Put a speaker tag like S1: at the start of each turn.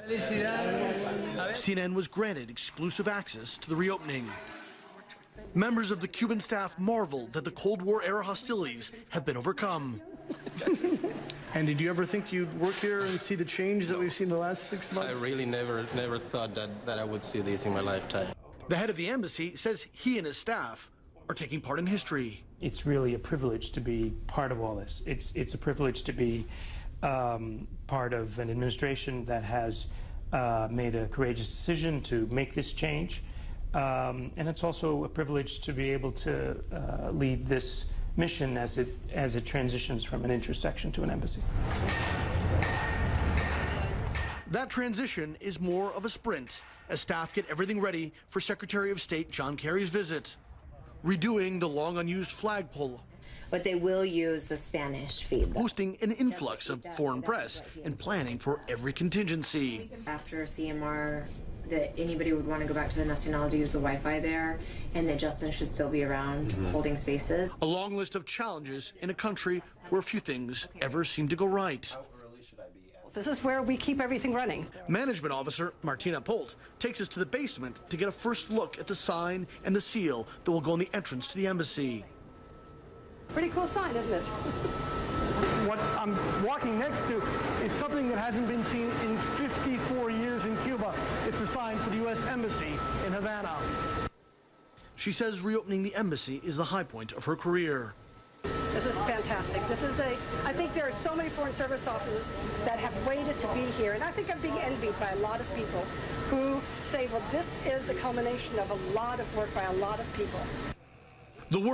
S1: CNN was granted exclusive access to the reopening. Members of the Cuban staff marveled that the Cold War-era hostilities have been overcome. And did you ever think you'd work here and see the change that we've seen the last 6 months?
S2: I really never thought that I would see this in my lifetime.
S1: The head of the embassy says he and his staff are taking part in history.
S3: It's really a privilege to be part of all this. It's a privilege to be part of an administration that has made a courageous decision to make this change. And it's also a privilege to be able to lead this mission as it transitions from an intersection to an embassy.
S1: That transition is more of a sprint as staff get everything ready for Secretary of State John Kerry's visit, redoing the long unused flagpole.
S4: But they will use the Spanish feed,
S1: hosting an influx of foreign press and planning for every contingency.
S4: After CMR, that anybody would want to go back to the Nacional to use the Wi-Fi there, and that Justin should still be around holding spaces.
S1: A long list of challenges in a country where few things ever seem to go right.
S5: This is where we keep everything running.
S1: Management officer Martina Polt takes us to the basement to get a first look at the sign and the seal that will go on the entrance to the embassy.
S5: Pretty cool sign, isn't it?
S6: What I'm walking next to is something that hasn't been seen in 54 years in Cuba. It's a sign for the U.S. Embassy in Havana.
S1: She says reopening the embassy is the high point of her career.
S5: This is fantastic. I think there are so many Foreign Service officers that have waited to be here, and I think I'm being envied by a lot of people who say, well, this is the culmination of a lot of work by a lot of people.
S1: The work